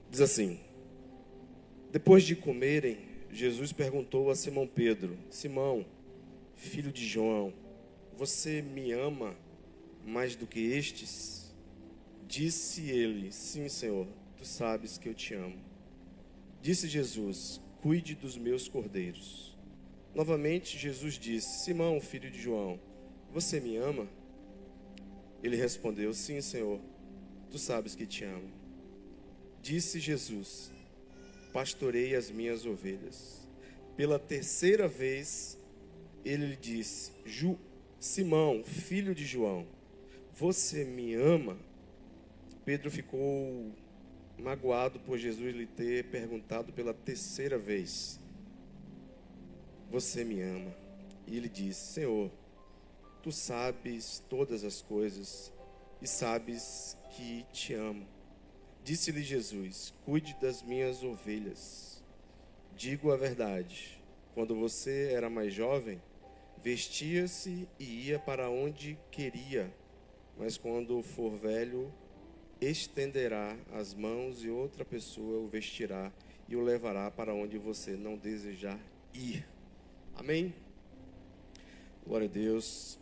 Diz assim: depois de comerem, Jesus perguntou a Simão Pedro: Simão, filho de João, você me ama mais do que estes? Disse ele: sim, Senhor, tu sabes que eu te amo. Disse Jesus: cuide dos meus cordeiros. Novamente Jesus disse: Simão, filho de João, você me ama? Ele respondeu: sim, Senhor, tu sabes que te amo. Disse Jesus: pastorei as minhas ovelhas. Pela terceira vez, ele lhe disse: Simão, filho de João, você me ama? Pedro ficou magoado por Jesus lhe ter perguntado pela terceira vez: você me ama? E ele disse: Senhor, tu sabes todas as coisas e sabes que te amo. Disse-lhe Jesus: cuide das minhas ovelhas. Digo a verdade, quando você era mais jovem, vestia-se e ia para onde queria, mas quando for velho, estenderá as mãos e outra pessoa o vestirá e o levará para onde você não desejar ir. Amém? Glória a Deus.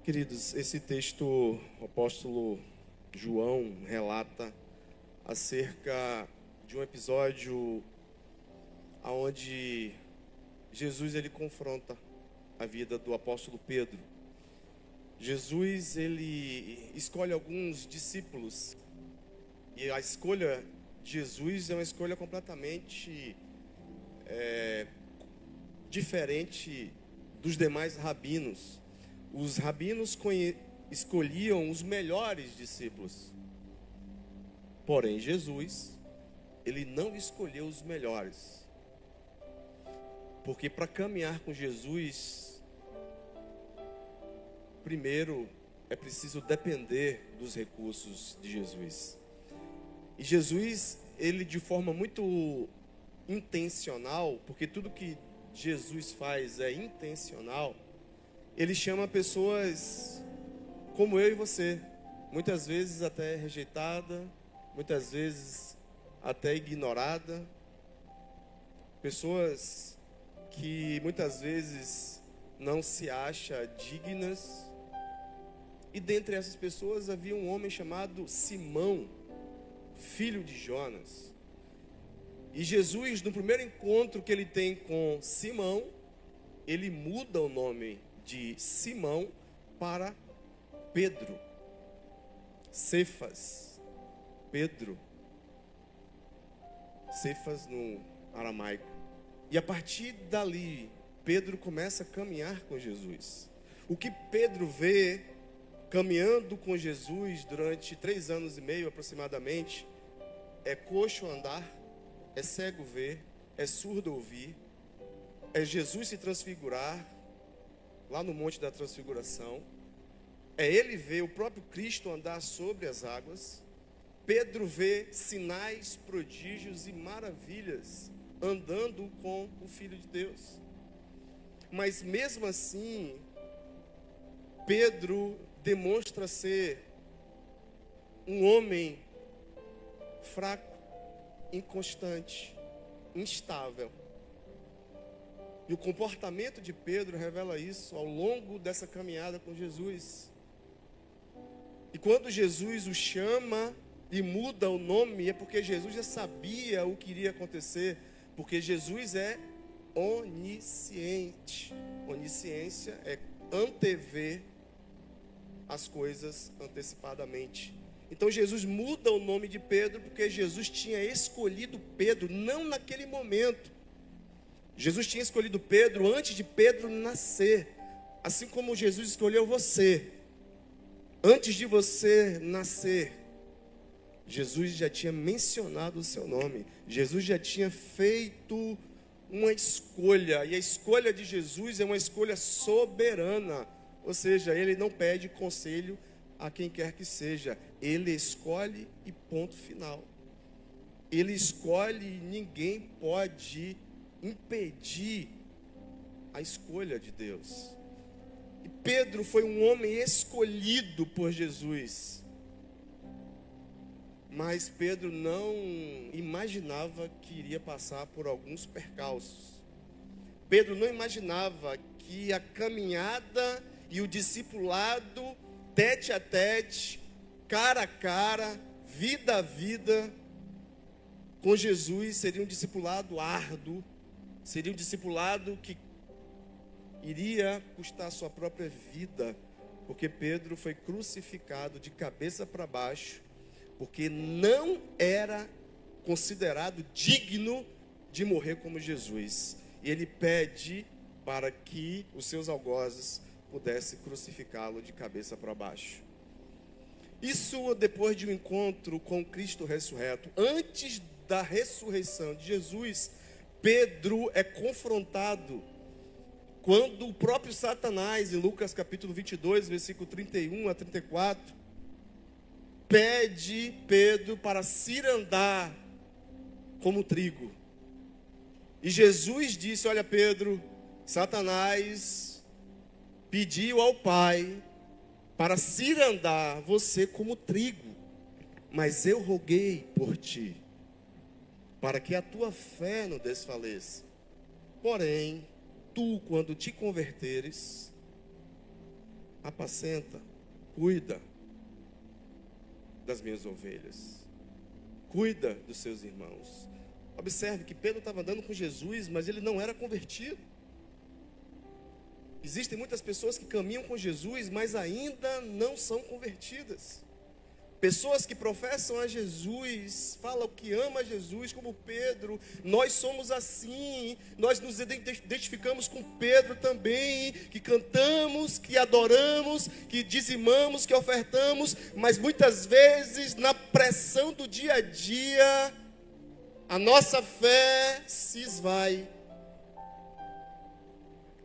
Queridos, esse texto, o apóstolo João relata acerca de um episódio onde Jesus ele confronta a vida do apóstolo Pedro. Jesus ele escolhe alguns discípulos e a escolha de Jesus é uma escolha completamente diferente dos demais rabinos. Os rabinos escolhiam os melhores discípulos. Porém, Jesus, ele não escolheu os melhores. Porque para caminhar com Jesus, primeiro é preciso depender dos recursos de Jesus. E Jesus, ele de forma muito intencional, porque tudo que Jesus faz é intencional, ele chama pessoas como eu e você, muitas vezes até rejeitada, muitas vezes até ignorada, pessoas que muitas vezes não se acham dignas. E dentre essas pessoas havia um homem chamado Simão, filho de Jonas. E Jesus, no primeiro encontro que ele tem com Simão, ele muda o nome de Simão para Pedro. Cefas, Pedro. Cefas no aramaico. E a partir dali, Pedro começa a caminhar com Jesus. O que Pedro vê caminhando com Jesus durante 3 anos e meio aproximadamente, é coxo andar, é cego ver, é surdo ouvir, é Jesus se transfigurar, lá no Monte da Transfiguração, é ele ver o próprio Cristo andar sobre as águas. Pedro vê sinais, prodígios e maravilhas andando com o Filho de Deus. Mas mesmo assim, Pedro demonstra ser um homem fraco, inconstante, instável. E o comportamento de Pedro revela isso ao longo dessa caminhada com Jesus. E quando Jesus o chama e muda o nome, é porque Jesus já sabia o que iria acontecer, porque Jesus é onisciente. Onisciência é antever as coisas antecipadamente. Então Jesus muda o nome de Pedro, porque Jesus tinha escolhido Pedro, não naquele momento. Jesus tinha escolhido Pedro antes de Pedro nascer. Assim como Jesus escolheu você, antes de você nascer, Jesus já tinha mencionado o seu nome. Jesus já tinha feito uma escolha. E a escolha de Jesus é uma escolha soberana. Ou seja, ele não pede conselho a quem quer que seja. Ele escolhe e ponto final. Ele escolhe e ninguém pode impedir a escolha de Deus. E Pedro foi um homem escolhido por Jesus. Mas Pedro não imaginava que iria passar por alguns percalços. Pedro não imaginava que a caminhada e o discipulado, tete a tete, cara a cara, vida a vida, com Jesus, seria um discipulado árduo, seria um discipulado que iria custar a sua própria vida, porque Pedro foi crucificado de cabeça para baixo, porque não era considerado digno de morrer como Jesus. E ele pede para que os seus algozes pudessem crucificá-lo de cabeça para baixo. Isso depois de um encontro com Cristo ressurreto. Antes da ressurreição de Jesus, Pedro é confrontado quando o próprio Satanás, em Lucas capítulo 22, versículo 31 a 34, pede Pedro para cirandar como trigo. E Jesus disse: olha, Pedro, Satanás pediu ao Pai para cirandar você como trigo, mas eu roguei por ti, para que a tua fé não desfaleça. Porém, tu, quando te converteres, apacenta, cuida das minhas ovelhas, cuida dos seus irmãos. Observe que Pedro estava andando com Jesus, mas ele não era convertido. Existem muitas pessoas que caminham com Jesus, mas ainda não são convertidas. Pessoas que professam a Jesus, falam que ama Jesus, como Pedro. Nós somos assim, nós nos identificamos com Pedro também, que cantamos, que adoramos, que dizimamos, que ofertamos, mas muitas vezes na pressão do dia a dia, a nossa fé se esvai.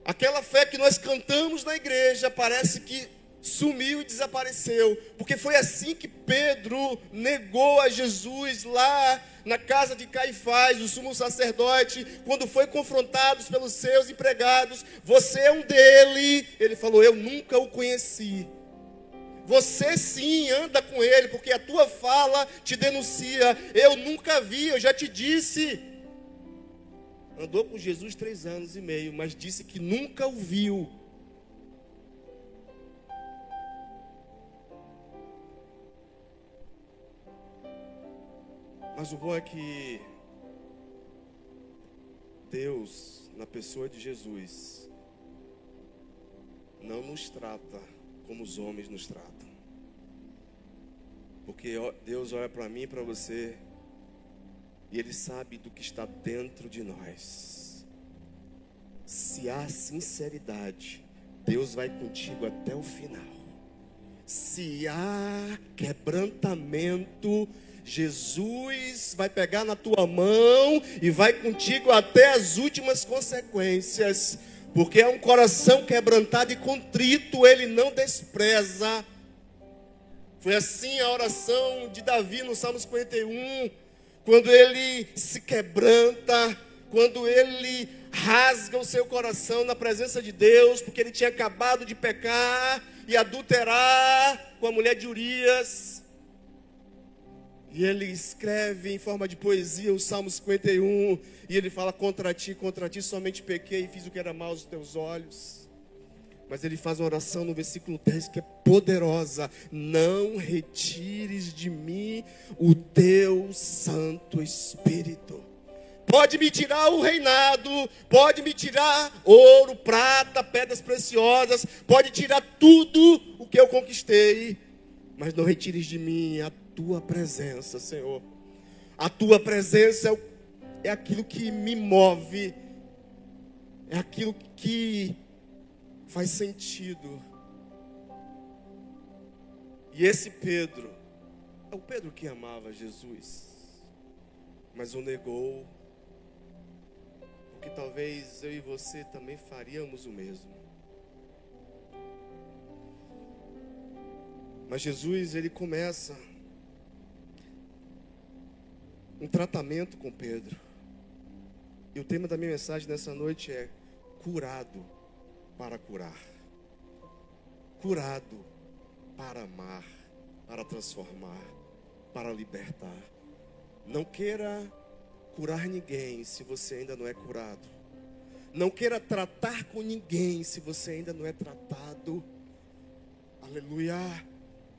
Aquela fé que nós cantamos na igreja parece que sumiu e desapareceu, porque foi assim que Pedro negou a Jesus lá na casa de Caifás, o sumo sacerdote, quando foi confrontado pelos seus empregados. Você é um dele. Ele falou: eu nunca o conheci. Você sim anda com ele, porque a tua fala te denuncia. Eu nunca vi, eu já te disse. Andou com Jesus 3 anos e meio, mas disse que nunca o viu. Mas o bom é que Deus, na pessoa de Jesus, não nos trata como os homens nos tratam. Porque Deus olha para mim e para você, e Ele sabe do que está dentro de nós. Se há sinceridade, Deus vai contigo até o final. Se há quebrantamento, Jesus vai pegar na tua mão e vai contigo até as últimas consequências. Porque é um coração quebrantado e contrito, Ele não despreza. Foi assim a oração de Davi no Salmo 51, quando ele se quebranta, quando ele rasga o seu coração na presença de Deus, porque ele tinha acabado de pecar e adulterar com a mulher de Urias. E ele escreve em forma de poesia o Salmo 51, e ele fala: contra ti somente pequei e fiz o que era mal aos teus olhos. Mas ele faz uma oração no versículo 10 que é poderosa: não retires de mim o teu Santo Espírito. Pode me tirar o reinado, pode me tirar ouro, prata, pedras preciosas, pode tirar tudo o que eu conquistei, mas não retires de mim a tua presença, Senhor. A tua presença é aquilo que me move, é aquilo que faz sentido. E esse Pedro é o Pedro que amava Jesus, mas o negou, porque talvez eu e você também faríamos o mesmo. Mas Jesus, ele começa um tratamento com Pedro. E o tema da minha mensagem nessa noite é: curado para curar. Curado para amar, para transformar. para libertar. Não queira curar ninguém se você ainda não é curado. Não queira tratar com ninguém se você ainda não é tratado. Aleluia.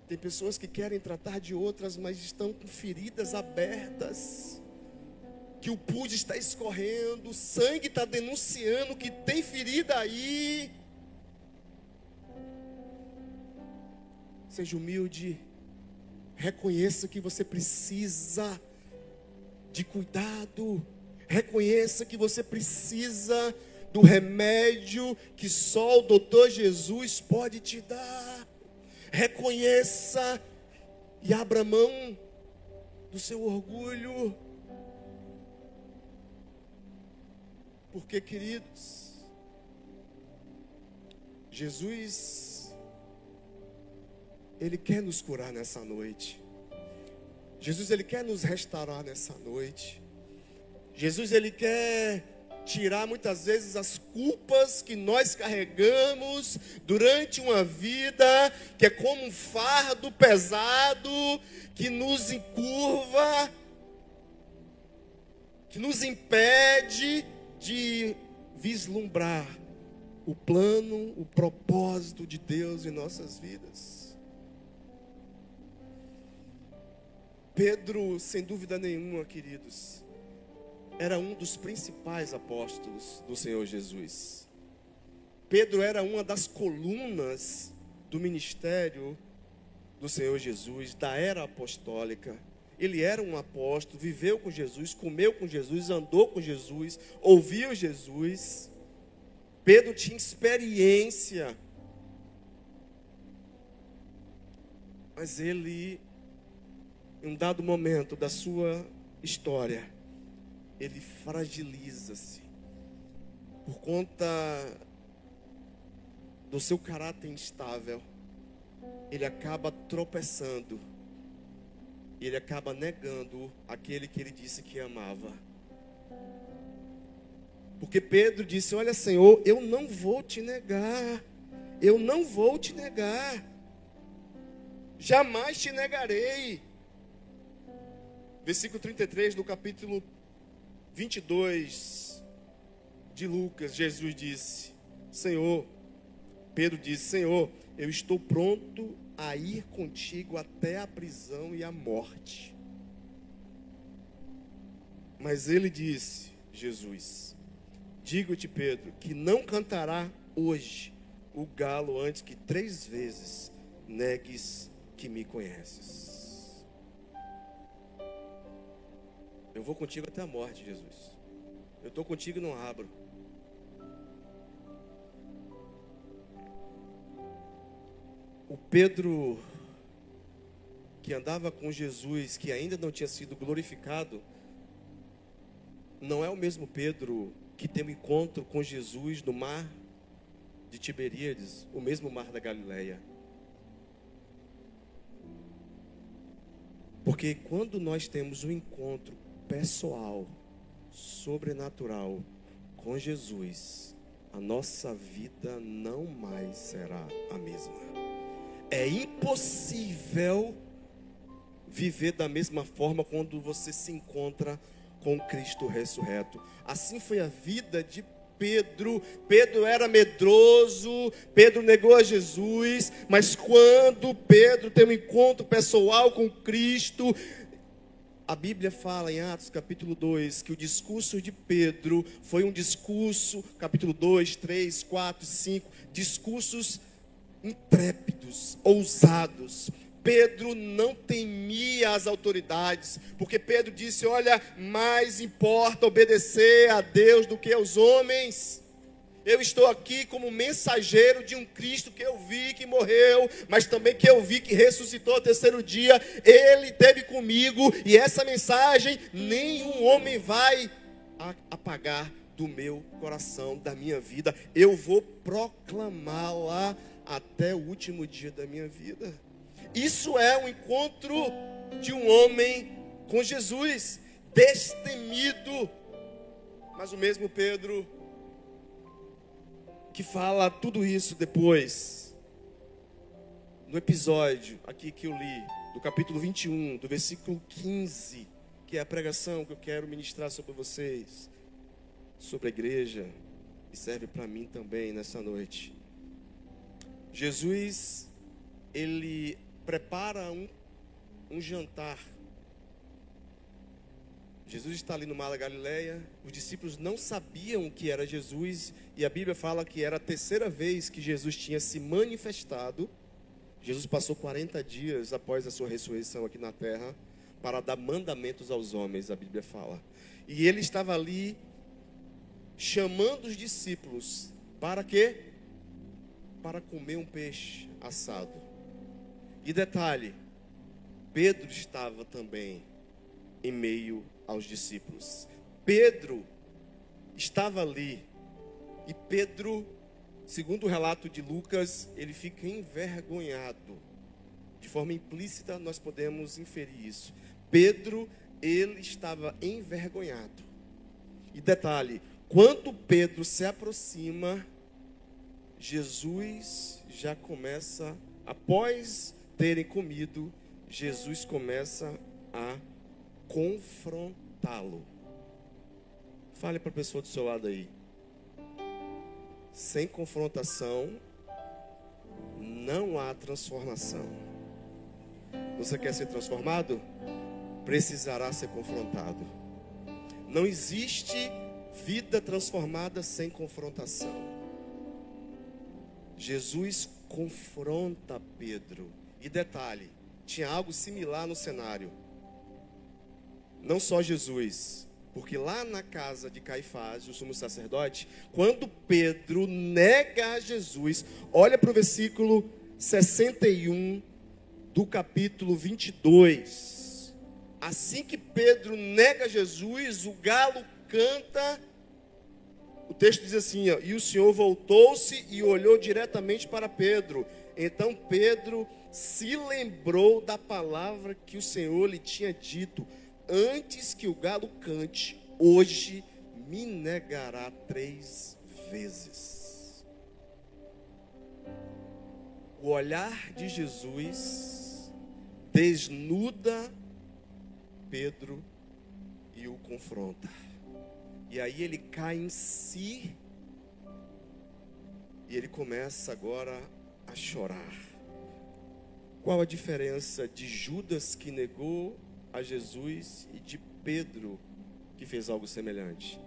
Tem pessoas que querem tratar de outras, mas estão com feridas abertas, que o pus está escorrendo, o sangue está denunciando que tem ferida aí. Seja humilde. Reconheça que você precisa de cuidado. Reconheça que você precisa do remédio que só o doutor Jesus pode te dar. Reconheça e abra mão do seu orgulho. Porque, queridos, Jesus, Ele quer nos curar nessa noite. Jesus, Ele quer nos restaurar nessa noite. Jesus, Ele quer tirar muitas vezes as culpas que nós carregamos durante uma vida, que é como um fardo pesado, que nos encurva, que nos impede de vislumbrar o plano, o propósito de Deus em nossas vidas. Pedro, sem dúvida nenhuma, queridos, era um dos principais apóstolos do Senhor Jesus. Pedro era uma das colunas do ministério do Senhor Jesus, da era apostólica. Ele era um apóstolo, viveu com Jesus, comeu com Jesus, andou com Jesus, ouviu Jesus. Pedro tinha experiência. Mas ele, em um dado momento da sua história, ele fragiliza-se por conta do seu caráter instável. Ele acaba tropeçando. Ele acaba negando aquele que ele disse que amava. Porque Pedro disse: olha, Senhor, eu não vou te negar. Eu não vou te negar. Jamais te negarei. Versículo 33 do capítulo 22 de Lucas, Jesus disse: Senhor, Pedro disse: Senhor, eu estou pronto a ir contigo até a prisão e a morte. Mas ele disse, Jesus: digo-te, Pedro, que não cantará hoje o galo antes que 3 vezes negues que me conheces. Eu vou contigo até a morte, Jesus. Eu estou contigo e não abro. O Pedro que andava com Jesus, que ainda não tinha sido glorificado, não é o mesmo Pedro que tem um encontro com Jesus no mar de Tiberíades, o mesmo mar da Galileia. Porque quando nós temos um encontro pessoal, sobrenatural com Jesus, a nossa vida não mais será a mesma. É impossível viver da mesma forma quando você se encontra com Cristo ressurreto. Assim foi a vida de Pedro. Pedro era medroso, Pedro negou a Jesus, mas quando Pedro tem um encontro pessoal com Cristo, a Bíblia fala em Atos capítulo 2, que o discurso de Pedro foi um discurso, capítulo 2, 3, 4, 5, discursos intrépidos, ousados. Pedro não temia as autoridades, porque Pedro disse: olha, mais importa obedecer a Deus do que aos homens. Eu estou aqui como mensageiro de um Cristo que eu vi que morreu, mas também que eu vi que ressuscitou ao 3º dia. Ele esteve comigo, e essa mensagem nenhum homem vai apagar do meu coração, da minha vida. Eu vou proclamá-la até o último dia da minha vida. Isso é um encontro de um homem com Jesus, destemido. Mas o mesmo Pedro que fala tudo isso depois, no episódio aqui que eu li, do capítulo 21, do versículo 15, que é a pregação que eu quero ministrar sobre vocês, sobre a igreja, e serve para mim também nessa noite. Jesus, ele prepara um jantar. Jesus está ali no mar da Galileia, os discípulos não sabiam que era Jesus, e a Bíblia fala que era a terceira vez que Jesus tinha se manifestado. Jesus passou 40 dias após a sua ressurreição aqui na terra, para dar mandamentos aos homens, a Bíblia fala. E ele estava ali, chamando os discípulos, para quê? Para comer um peixe assado. E detalhe, Pedro estava também em meio aos discípulos. Pedro estava ali, e Pedro, segundo o relato de Lucas, ele fica envergonhado. De forma implícita nós podemos inferir isso. Pedro, ele estava envergonhado. E detalhe, quando Pedro se aproxima, Jesus já começa, após terem comido, Jesus começa a confrontá-lo. Fale para a pessoa do seu lado aí. Sem confrontação, não há transformação. Você quer ser transformado? Precisará ser confrontado. Não existe vida transformada sem confrontação. Jesus confronta Pedro. E detalhe, tinha algo similar no cenário. Não só Jesus, porque lá na casa de Caifás, o sumo sacerdote, quando Pedro nega a Jesus, olha para o versículo 61 do capítulo 22. Assim que Pedro nega Jesus, o galo canta. O texto diz assim, ó, e o Senhor voltou-se e olhou diretamente para Pedro. Então Pedro se lembrou da palavra que o Senhor lhe tinha dito: antes que o galo cante, hoje me negará 3 vezes. O olhar de Jesus desnuda Pedro e o confronta. E aí ele cai em si e ele começa agora a chorar. Qual a diferença de Judas, que negou a Jesus, e de Pedro, que fez algo semelhante?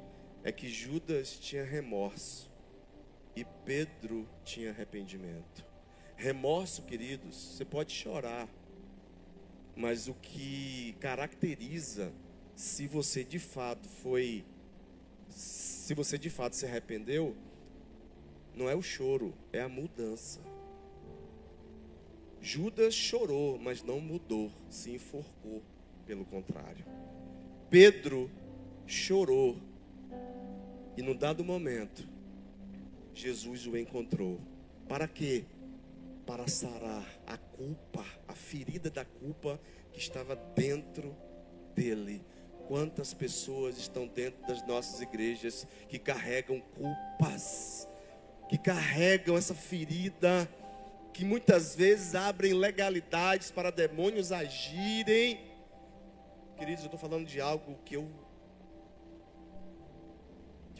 É que Judas tinha remorso e Pedro tinha arrependimento. Remorso, queridos, você pode chorar, mas o que caracteriza se você de fato se arrependeu, não é o choro, é a mudança. Judas chorou, mas não mudou, se enforcou, pelo contrário. Pedro chorou, e num dado momento, Jesus o encontrou. Para quê? Para sarar a culpa, a ferida da culpa que estava dentro dele. Quantas pessoas estão dentro das nossas igrejas que carregam culpas, que carregam essa ferida, que muitas vezes abrem legalidades para demônios agirem. Queridos, eu estou falando de algo que eu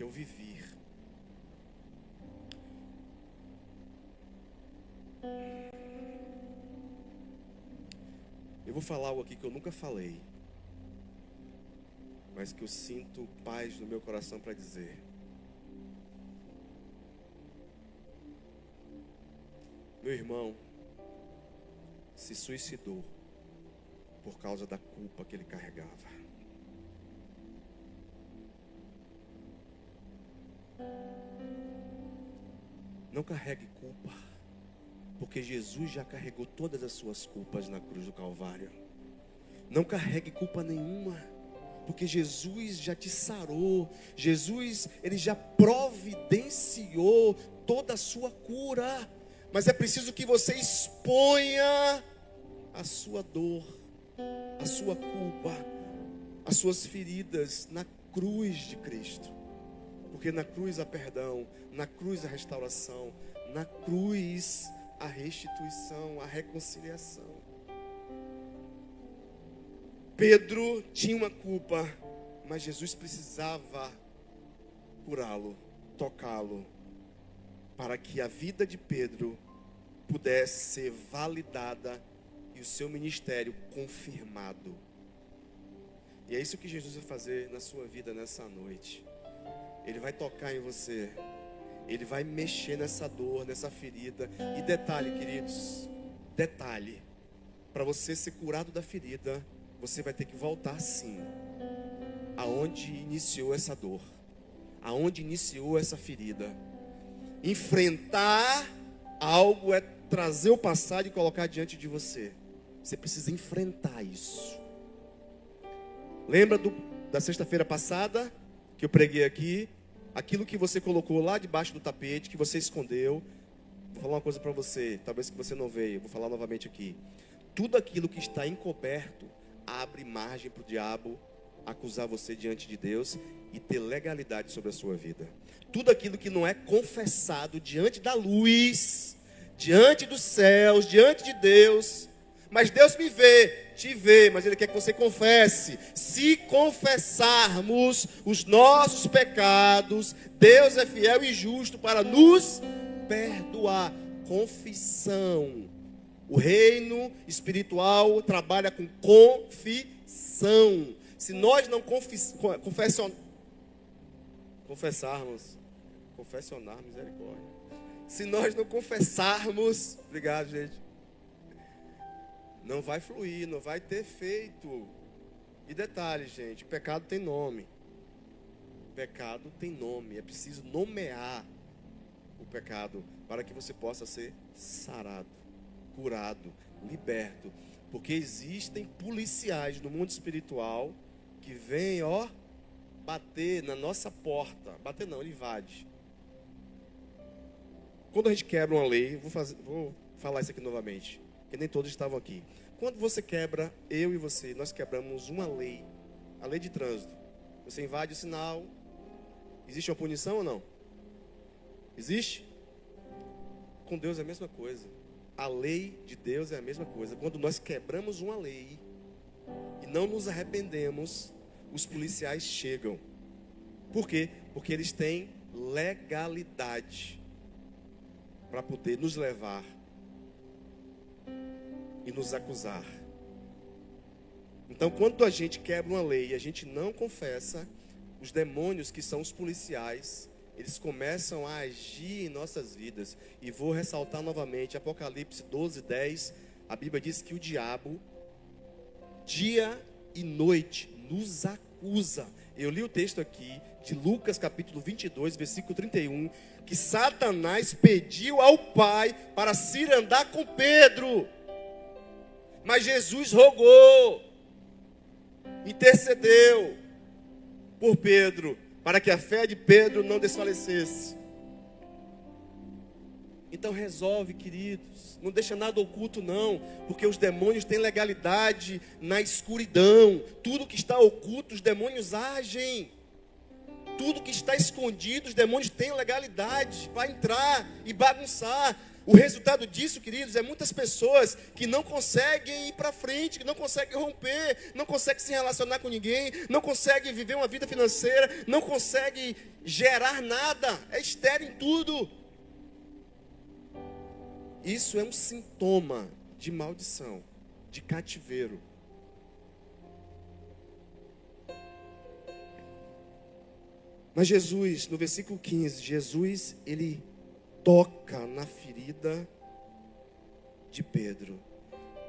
vivi. Eu vou falar algo aqui que eu nunca falei, mas que eu sinto paz no meu coração para dizer. Meu irmão se suicidou por causa da culpa que ele carregava. Não carregue culpa, porque Jesus já carregou todas as suas culpas na cruz do Calvário. Não carregue culpa nenhuma, porque Jesus já te sarou. Jesus, ele já providenciou toda a sua cura. Mas é preciso que você exponha a sua dor, a sua culpa, as suas feridas na cruz de Cristo. Porque na cruz há perdão, na cruz há restauração, na cruz há restituição, há reconciliação. Pedro tinha uma culpa, mas Jesus precisava curá-lo, tocá-lo, para que a vida de Pedro pudesse ser validada e o seu ministério confirmado. E é isso que Jesus vai fazer na sua vida nessa noite. Ele vai tocar em você. Ele vai mexer nessa dor, nessa ferida. E detalhe, queridos, detalhe. Para você ser curado da ferida, você vai ter que voltar sim aonde iniciou essa dor, aonde iniciou essa ferida. Enfrentar algo é trazer o passado e colocar diante de você. Você precisa enfrentar isso. Lembra da sexta-feira passada que eu preguei aqui? Aquilo que você colocou lá debaixo do tapete, que você escondeu. Vou falar uma coisa para você, talvez que você não veio, vou falar novamente aqui. Tudo aquilo que está encoberto abre margem para o diabo acusar você diante de Deus e ter legalidade sobre a sua vida. Tudo aquilo que não é confessado diante da luz, diante dos céus, diante de Deus. Mas Deus me vê, te vê, mas Ele quer que você confesse. Se confessarmos os nossos pecados, Deus é fiel e justo para nos perdoar. Confissão. O reino espiritual trabalha com confissão. Se nós não confessarmos, misericórdia. Se nós não confessarmos, obrigado, gente, não vai fluir, não vai ter efeito. E detalhe, gente, pecado tem nome. Pecado tem nome. É preciso nomear o pecado para que você possa ser sarado, curado, liberto. Porque existem policiais no mundo espiritual que vêm, bater na nossa porta. Bater não, ele invade. Quando a gente quebra uma lei, vou falar isso aqui novamente, que nem todos estavam aqui. Quando você quebra, eu e você, nós quebramos uma lei, a lei de trânsito. Você invade o sinal, existe uma punição ou não? Existe? Com Deus é a mesma coisa. A lei de Deus é a mesma coisa. Quando nós quebramos uma lei e não nos arrependemos, os policiais chegam. Por quê? Porque eles têm legalidade para poder nos levar e nos acusar. Então, quando a gente quebra uma lei e a gente não confessa, os demônios que são os policiais, eles começam a agir em nossas vidas. E vou ressaltar novamente, Apocalipse 12:10, a Bíblia diz que o diabo, dia e noite, nos acusa. Eu li o texto aqui, de Lucas capítulo 22, versículo 31, que Satanás pediu ao Pai para se andar com Pedro. Mas Jesus rogou, intercedeu por Pedro, para que a fé de Pedro não desfalecesse. Então resolve, queridos, não deixa nada oculto não, porque os demônios têm legalidade na escuridão. Tudo que está oculto, os demônios agem. Tudo que está escondido, os demônios têm legalidade para entrar e bagunçar. O resultado disso, queridos, é muitas pessoas que não conseguem ir para frente, que não conseguem romper, não conseguem se relacionar com ninguém, não conseguem viver uma vida financeira, não conseguem gerar nada, é estéril em tudo. Isso é um sintoma de maldição, de cativeiro. Mas Jesus, no versículo 15, Jesus, ele toca na ferida de Pedro.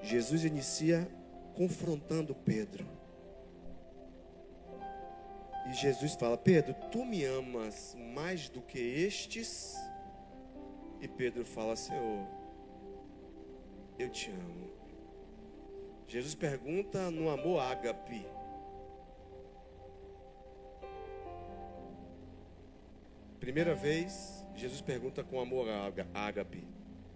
Jesus inicia confrontando Pedro. E Jesus fala: Pedro, tu me amas mais do que estes? E Pedro fala: Senhor, eu te amo. Jesus pergunta no amor ágape. Primeira vez, Jesus pergunta com amor ágape.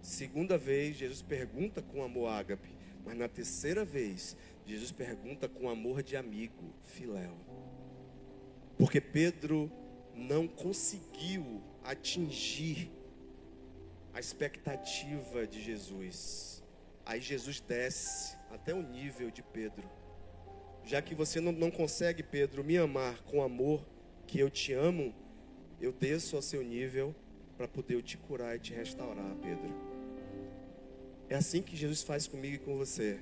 Segunda vez, Jesus pergunta com amor ágape. Mas na terceira vez, Jesus pergunta com amor de amigo, filéu. Porque Pedro não conseguiu atingir a expectativa de Jesus. Aí Jesus desce até o nível de Pedro. já que você não consegue, Pedro, me amar com o amor que eu te amo, eu desço ao seu nível para poder eu te curar e te restaurar, Pedro. É assim que Jesus faz comigo e com você.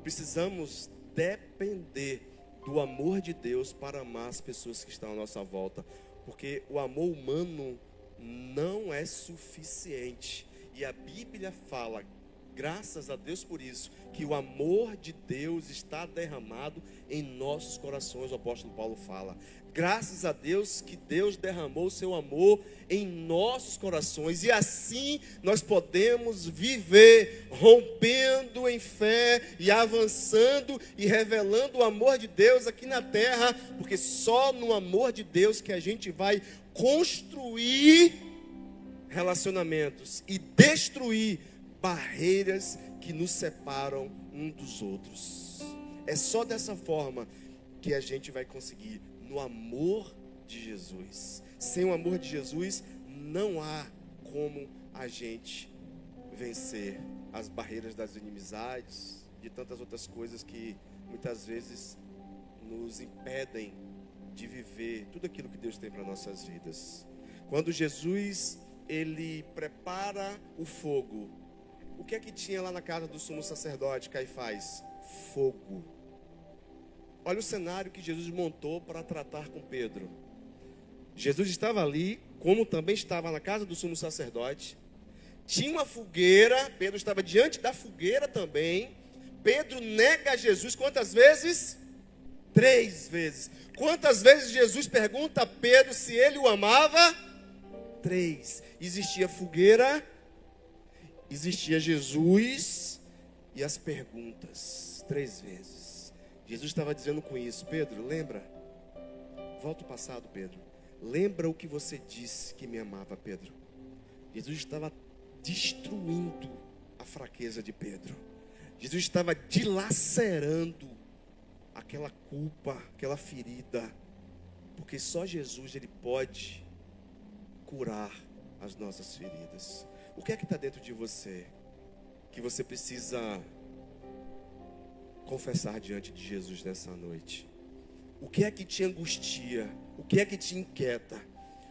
Precisamos depender do amor de Deus para amar as pessoas que estão à nossa volta, porque o amor humano não é suficiente. E a Bíblia fala, graças a Deus por isso, que o amor de Deus está derramado em nossos corações, o apóstolo Paulo fala. Graças a Deus que Deus derramou o seu amor em nossos corações. E assim nós podemos viver rompendo em fé e avançando e revelando o amor de Deus aqui na terra. Porque só no amor de Deus que a gente vai construir relacionamentos e destruir barreiras que nos separam um dos outros. É só dessa forma que a gente vai conseguir, no amor de Jesus. Sem o amor de Jesus, não há como a gente vencer as barreiras das inimizades, de tantas outras coisas que muitas vezes nos impedem de viver tudo aquilo que Deus tem para nossas vidas. Quando Jesus, ele prepara o fogo, o que é que tinha lá na casa do sumo sacerdote Caifás? Fogo. Olha o cenário que Jesus montou para tratar com Pedro. Jesus estava ali, como também estava na casa do sumo sacerdote. Tinha uma fogueira, Pedro estava diante da fogueira também. Pedro nega Jesus quantas vezes? 3 vezes. Quantas vezes Jesus pergunta a Pedro se ele o amava? 3. Existia fogueira, existia Jesus e as perguntas. 3 vezes. Jesus estava dizendo com isso, Pedro, lembra? Volta ao passado, Pedro. Lembra o que você disse que me amava, Pedro? Jesus estava destruindo a fraqueza de Pedro. Jesus estava dilacerando aquela culpa, aquela ferida. Porque só Jesus, ele pode curar as nossas feridas. O que é que está dentro de você que você precisa confessar diante de Jesus nessa noite? O que é que te angustia? O que é que te inquieta?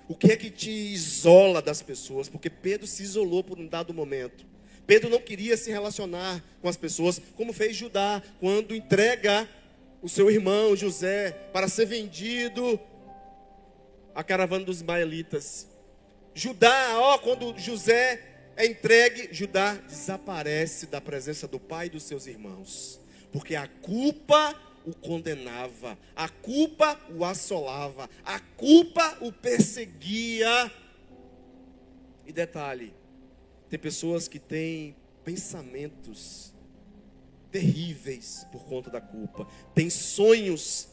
O que é que te isola das pessoas? Porque Pedro se isolou por um dado momento. Pedro não queria se relacionar com as pessoas, como fez Judá, quando entrega o seu irmão José para ser vendido à caravana dos ismaelitas. Judá, quando José é entregue, Judá desaparece da presença do pai e dos seus irmãos. Porque a culpa o condenava, a culpa o assolava, a culpa o perseguia. E detalhe, tem pessoas que têm pensamentos terríveis por conta da culpa. Tem sonhos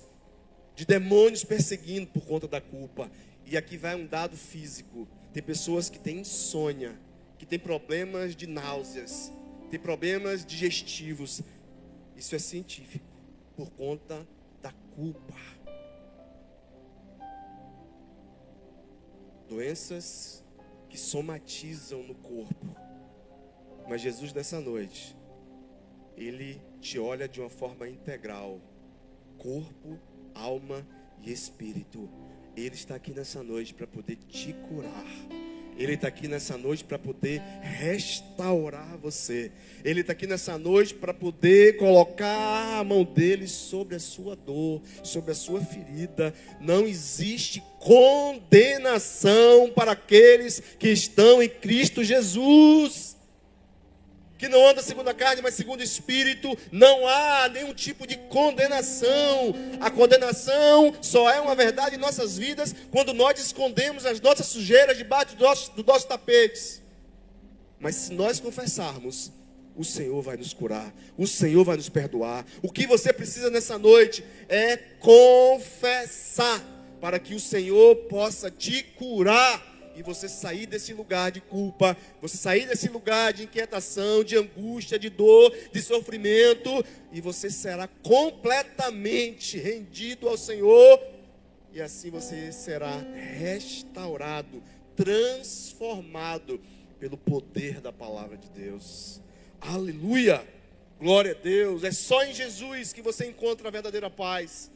de demônios perseguindo por conta da culpa. E aqui vai um dado físico. Tem pessoas que têm insônia, que têm problemas de náuseas, têm problemas digestivos. Isso é científico, por conta da culpa. Doenças que somatizam no corpo. Mas Jesus, nessa noite, ele te olha de uma forma integral. Corpo, alma e espírito. Ele está aqui nessa noite para poder te curar. Ele está aqui nessa noite para poder restaurar você. Ele está aqui nessa noite para poder colocar a mão dele sobre a sua dor, sobre a sua ferida. Não existe condenação para aqueles que estão em Cristo Jesus. Que não anda segundo a carne, mas segundo o Espírito. Não há nenhum tipo de condenação. A condenação só é uma verdade em nossas vidas quando nós escondemos as nossas sujeiras debaixo do nosso tapete. Mas se nós confessarmos, o Senhor vai nos curar, o Senhor vai nos perdoar. O que você precisa nessa noite é confessar, para que o Senhor possa te curar. E você sair desse lugar de culpa, você sair desse lugar de inquietação, de angústia, de dor, de sofrimento, e você será completamente rendido ao Senhor, e assim você será restaurado, transformado pelo poder da palavra de Deus. Aleluia! Glória a Deus. É só em Jesus que você encontra a verdadeira paz,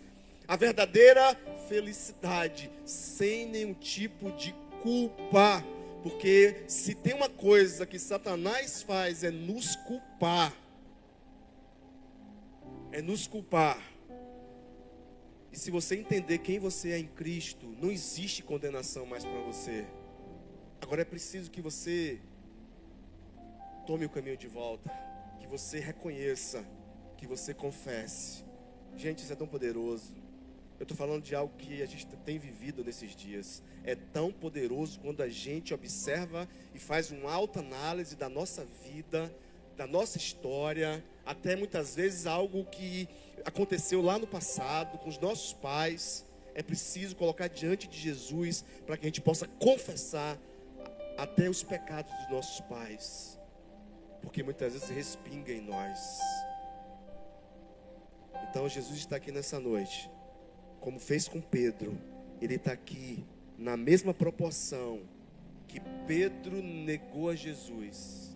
a verdadeira felicidade, sem nenhum tipo de culpa. Porque se tem uma coisa que Satanás faz é nos culpar. É nos culpar. E se você entender quem você é em Cristo, não existe condenação mais para você. Agora é preciso que você tome o caminho de volta, que você reconheça, que você confesse. Gente, isso é tão poderoso. Eu estou falando de algo que a gente tem vivido nesses dias. É tão poderoso quando a gente observa e faz uma autoanálise da nossa vida, da nossa história, até muitas vezes algo que aconteceu lá no passado com os nossos pais. É preciso colocar diante de Jesus para que a gente possa confessar até os pecados dos nossos pais, porque muitas vezes respinga em nós. Então Jesus está aqui nessa noite, como fez com Pedro. Ele está aqui na mesma proporção que Pedro negou a Jesus.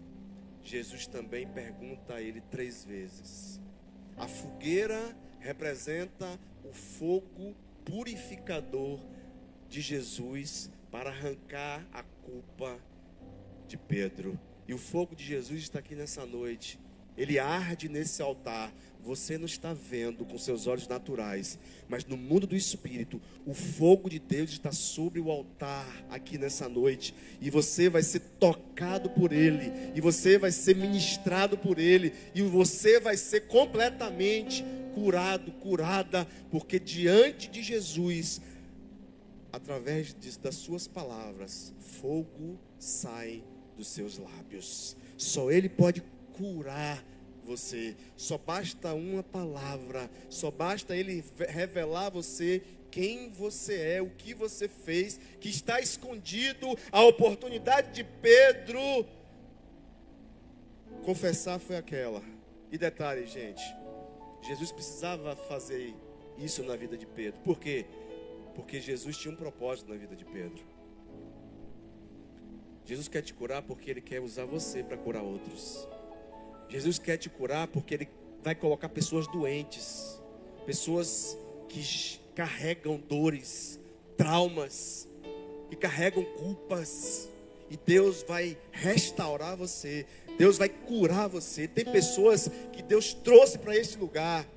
Jesus também pergunta a ele 3 vezes. A fogueira representa o fogo purificador de Jesus para arrancar a culpa de Pedro. E o fogo de Jesus está aqui nessa noite. Ele arde nesse altar. Você não está vendo com seus olhos naturais, mas no mundo do Espírito, o fogo de Deus está sobre o altar aqui nessa noite. E você vai ser tocado por Ele, e você vai ser ministrado por Ele, e você vai ser completamente curado, curada, porque diante de Jesus, através das suas palavras, fogo sai dos seus lábios. Só Ele pode curar você. Só basta uma palavra, só basta Ele revelar a você quem você é, o que você fez, que está escondido. A oportunidade de Pedro confessar foi aquela. E detalhe, gente, Jesus precisava fazer isso na vida de Pedro. Por quê? Porque Jesus tinha um propósito na vida de Pedro. Jesus quer te curar porque Ele quer usar você para curar outros. Jesus quer te curar porque Ele vai colocar pessoas doentes, pessoas que carregam dores, traumas, que carregam culpas. E Deus vai restaurar você, Deus vai curar você. Tem pessoas que Deus trouxe para este lugar,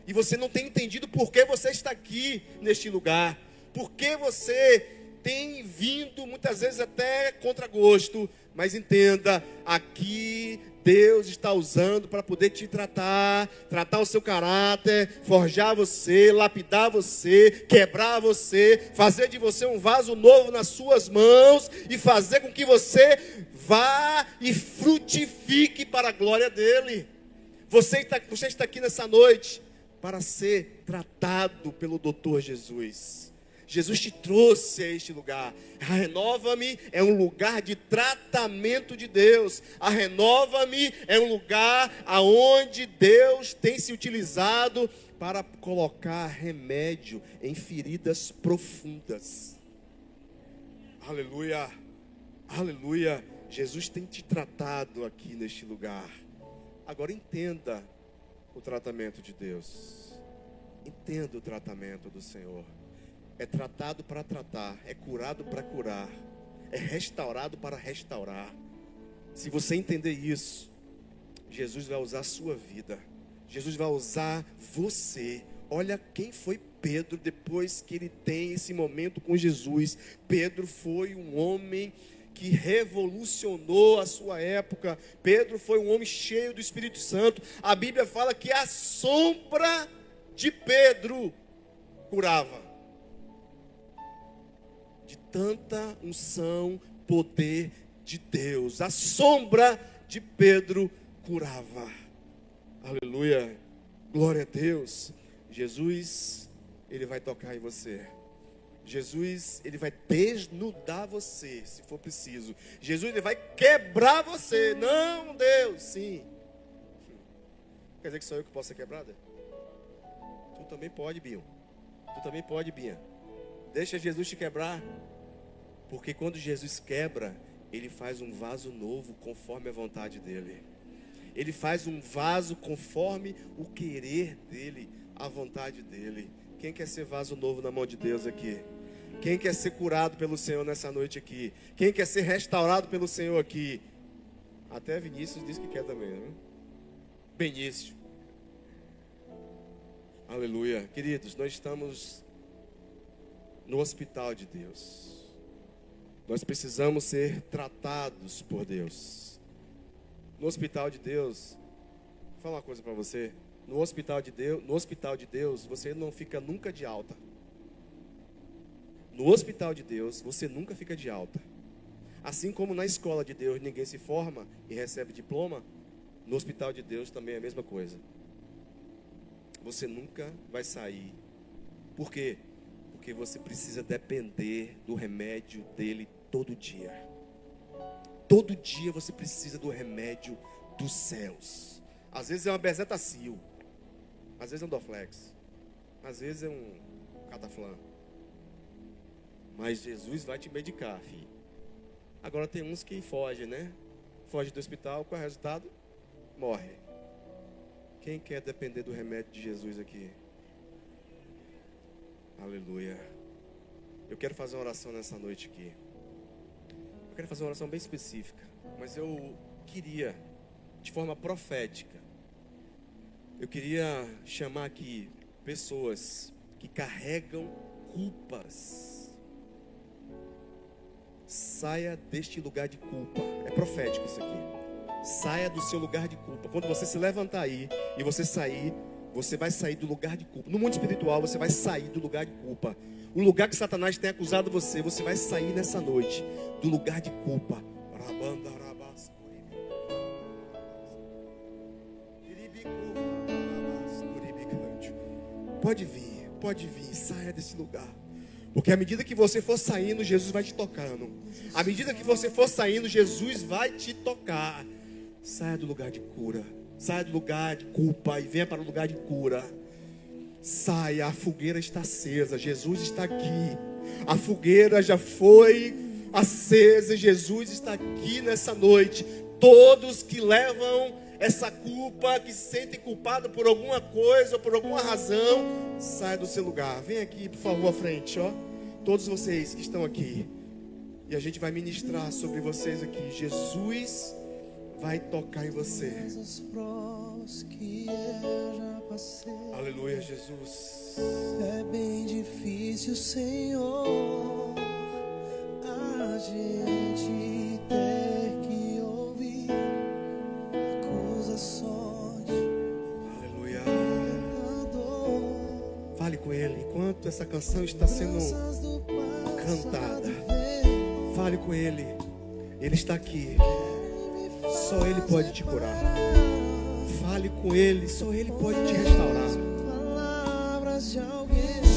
e você não tem entendido por que você está aqui neste lugar, porque você tem vindo muitas vezes até contra gosto. Mas entenda, aqui Deus está usando para poder te tratar o seu caráter, forjar você, lapidar você, quebrar você, fazer de você um vaso novo nas suas mãos e fazer com que você vá e frutifique para a glória dele. Você está aqui nessa noite para ser tratado pelo Doutor Jesus. Jesus te trouxe a este lugar. A Renova-me é um lugar de tratamento de Deus. A Renova-me é um lugar aonde Deus tem se utilizado para colocar remédio em feridas profundas. Aleluia, aleluia. Jesus tem te tratado aqui neste lugar. Agora entenda o tratamento de Deus. Entenda o tratamento do Senhor. É tratado para tratar, é curado para curar, é restaurado para restaurar. Se você entender isso, Jesus vai usar a sua vida, Jesus vai usar você. Olha quem foi Pedro depois que ele tem esse momento com Jesus. Pedro foi um homem que revolucionou a sua época. Pedro foi um homem cheio do Espírito Santo. A Bíblia fala que a sombra de Pedro curava. De tanta unção, poder de Deus, a sombra de Pedro curava. Aleluia, glória a Deus. Jesus, Ele vai tocar em você. Jesus, Ele vai desnudar você, se for preciso. Jesus, Ele vai quebrar você. Não, Deus, sim. Quer dizer que sou eu que posso ser quebrada? Tu também pode, Binho. Tu também pode, Binha. Deixa Jesus te quebrar. Porque quando Jesus quebra, Ele faz um vaso novo conforme a vontade dEle. Ele faz um vaso conforme o querer dele, a vontade dele. Quem quer ser vaso novo na mão de Deus aqui? Quem quer ser curado pelo Senhor nessa noite aqui? Quem quer ser restaurado pelo Senhor aqui? Até Vinícius disse que quer também, né? Benício. Aleluia. Queridos, nós estamos no hospital de Deus. Nós precisamos ser tratados por Deus. No hospital de Deus, vou falar uma coisa para você. No hospital de Deus, você não fica nunca de alta. No hospital de Deus, você nunca fica de alta. Assim como na escola de Deus ninguém se forma e recebe diploma, no hospital de Deus também é a mesma coisa. Você nunca vai sair. Por quê? Porque você precisa depender do remédio dele todo dia. Todo dia você precisa do remédio dos céus. Às vezes é uma bezetacil, às vezes é um Dorflex, às vezes é um Cataflã. Mas Jesus vai te medicar, filho. Agora tem uns que fogem, né? Foge do hospital, qual é o resultado? Morre. Quem quer depender do remédio de Jesus aqui? Aleluia. Eu quero fazer uma oração nessa noite aqui. Eu quero fazer uma oração bem específica. Mas eu queria, de forma profética, eu queria chamar aqui pessoas que carregam culpas. Saia deste lugar de culpa. É profético isso aqui. Saia do seu lugar de culpa. Quando você se levantar aí e você sair, você vai sair do lugar de culpa. No mundo espiritual, você vai sair do lugar de culpa. O lugar que Satanás tem acusado você, você vai sair nessa noite do lugar de culpa. Pode vir, saia desse lugar. Porque à medida que você for saindo, Jesus vai te tocando. À medida que você for saindo, Jesus vai te tocar. Saia do lugar de cura. Saia do lugar de culpa e venha para o lugar de cura. Saia, a fogueira está acesa. Jesus está aqui. A fogueira já foi acesa. Jesus está aqui nessa noite. Todos que levam essa culpa, que se sentem culpados por alguma coisa ou por alguma razão, saia do seu lugar. Vem aqui, por favor, à frente, ó. Todos vocês que estão aqui. E a gente vai ministrar sobre vocês aqui. Jesus vai tocar em você. Aleluia, Jesus. É bem difícil, Senhor, a gente ter que ouvir acusações. Aleluia. Fale com Ele enquanto essa canção está sendo cantada. Fale com Ele. Ele está aqui. Só Ele pode te curar. Fale com Ele. Só Ele pode te restaurar.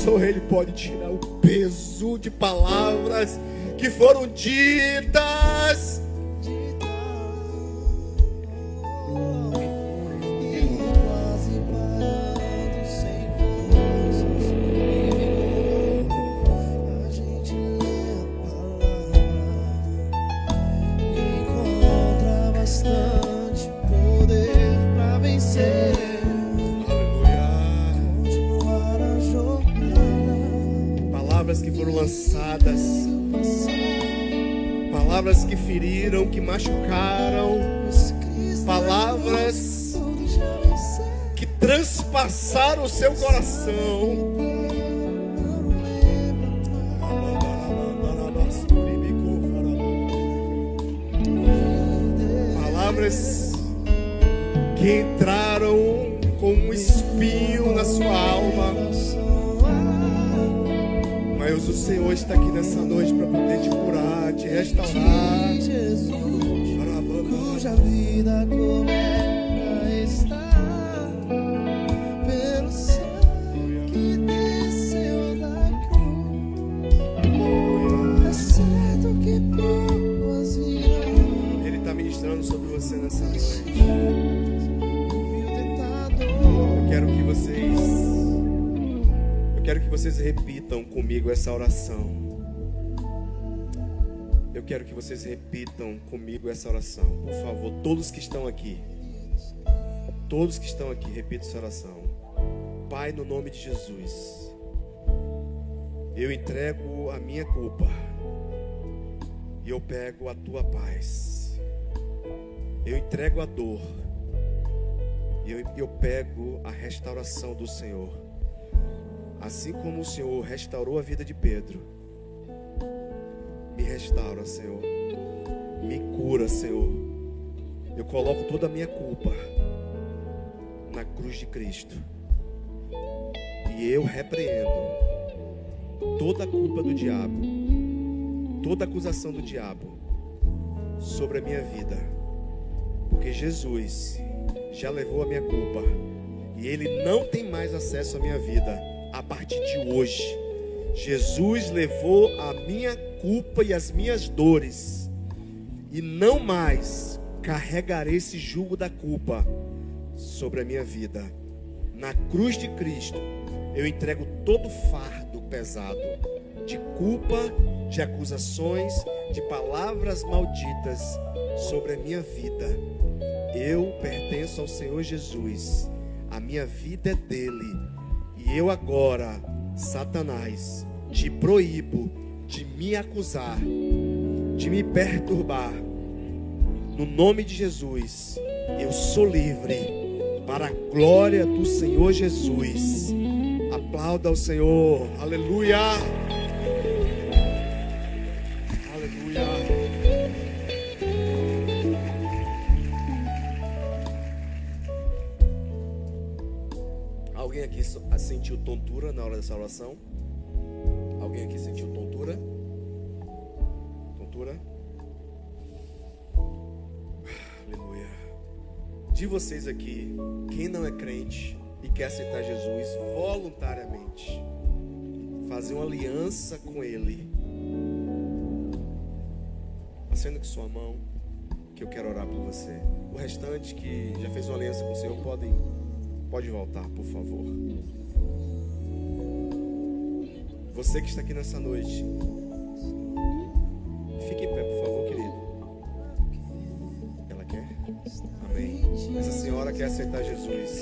Só Ele pode tirar o peso de palavras que foram ditas. Que foram lançadas, palavras que feriram, que machucaram, palavras que transpassaram o seu coração. Palavras que entraram como um espinho na sua alma. Mas o Senhor está aqui nessa noite para poder te curar, te restaurar. Jesus, cuja vida coberta está pelo sangue que desceu da cruz. É certo que tuas virão. Ele está ministrando sobre você nessa noite. Eu quero que vocês repitam comigo essa oração. Eu quero que vocês repitam comigo essa oração. Por favor, todos que estão aqui. Todos que estão aqui, repita essa oração. Pai, no nome de Jesus, eu entrego a minha culpa e eu pego a tua paz. Eu entrego a dor e eu pego a restauração do Senhor. Assim como o Senhor restaurou a vida de Pedro, me restaura, Senhor. Me cura, Senhor. Eu coloco toda a minha culpa na cruz de Cristo. E eu repreendo toda a culpa do diabo, toda a acusação do diabo sobre a minha vida. Porque Jesus já levou a minha culpa e Ele não tem mais acesso à minha vida a partir de hoje. Jesus levou a minha culpa e as minhas dores e não mais carregarei esse jugo da culpa sobre a minha vida. Na cruz de Cristo eu entrego todo fardo pesado de culpa, de acusações, de palavras malditas sobre a minha vida. Eu pertenço ao Senhor Jesus, a minha vida é dele, e eu agora, Satanás, te proíbo de me acusar, de me perturbar. No nome de Jesus, eu sou livre para a glória do Senhor Jesus. Aplauda ao Senhor, aleluia, aleluia. Alguém aqui sentiu tontura na hora dessa oração? Alguém aqui sentiu tontura? Tontura? Aleluia. De vocês aqui, quem não é crente e quer aceitar Jesus voluntariamente, fazer uma aliança com Ele, acenda com sua mão, que eu quero orar por você. O restante que já fez uma aliança com o Senhor, pode voltar, por favor. Você que está aqui nessa noite, fique em pé, por favor, querido. Ela quer? Amém. Essa senhora quer aceitar Jesus.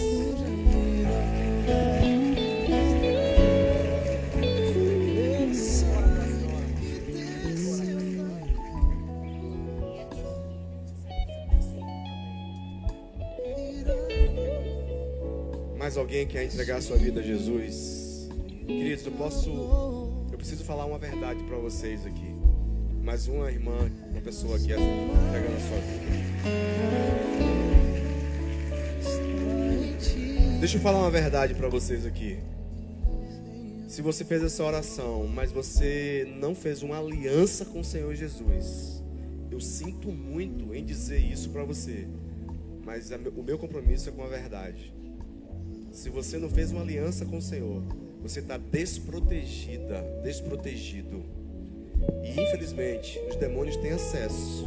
Mais alguém quer entregar a sua vida a Jesus? Queridos, eu preciso falar uma verdade para vocês aqui. Mais uma irmã, uma pessoa aqui entregando a sua vida. Deixa eu falar uma verdade para vocês aqui. Se você fez essa oração, mas você não fez uma aliança com o Senhor Jesus, eu sinto muito em dizer isso para você, mas o meu compromisso é com a verdade. Se você não fez uma aliança com o Senhor, você está desprotegida, desprotegido. E infelizmente os demônios têm acesso.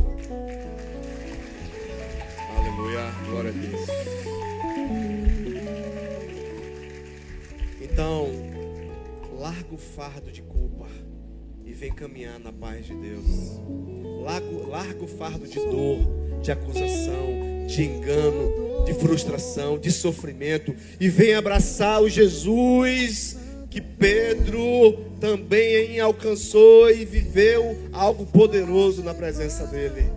Aleluia, glória a Deus. Então, larga o fardo de culpa e vem caminhar na paz de Deus. Larga o fardo de dor, de acusação, de engano, de frustração, de sofrimento, e vem abraçar o Jesus que Pedro também alcançou e viveu algo poderoso na presença dele.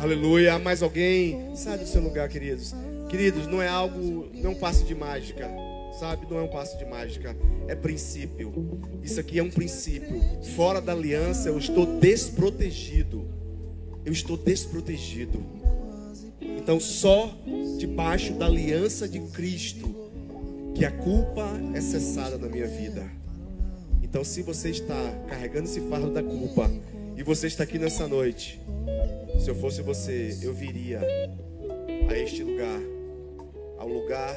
Aleluia. Mais alguém? Sai do seu lugar, queridos. Queridos, não é um passe de mágica, sabe? Não é um passe de mágica, é princípio. Isso aqui é um princípio. Fora da aliança eu estou desprotegido. Eu estou desprotegido. Então só debaixo da aliança de Cristo que a culpa é cessada na minha vida. Então se você está carregando esse fardo da culpa e você está aqui nessa noite, se eu fosse você, eu viria a este lugar, ao lugar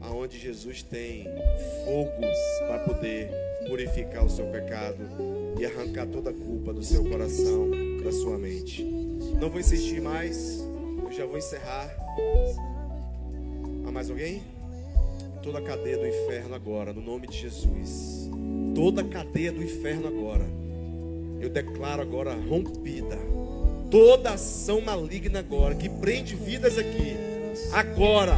aonde Jesus tem fogos para poder purificar o seu pecado e arrancar toda a culpa do seu coração, da sua mente. Não vou insistir mais, eu já vou encerrar. Há mais alguém? Toda a cadeia do inferno agora, no nome de Jesus. Toda a cadeia do inferno agora, eu declaro agora rompida. toda ação maligna agora, que prende vidas aqui, agora,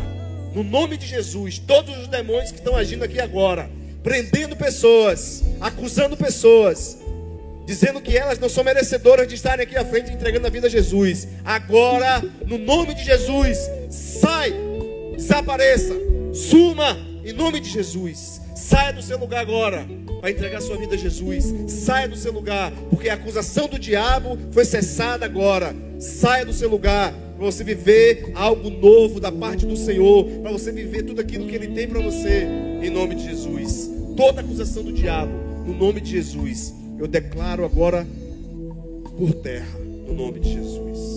no nome de Jesus, todos os demônios que estão agindo aqui agora, prendendo pessoas, acusando pessoas, dizendo que elas não são merecedoras de estarem aqui à frente entregando a vida a Jesus, agora, no nome de Jesus, sai, desapareça, suma, em nome de Jesus. Saia do seu lugar agora para entregar sua vida a Jesus. Saia do seu lugar, porque a acusação do diabo foi cessada agora. Saia do seu lugar para você viver algo novo da parte do Senhor, para você viver tudo aquilo que Ele tem para você, em nome de Jesus. Toda acusação do diabo, no nome de Jesus, eu declaro agora por terra, no nome de Jesus.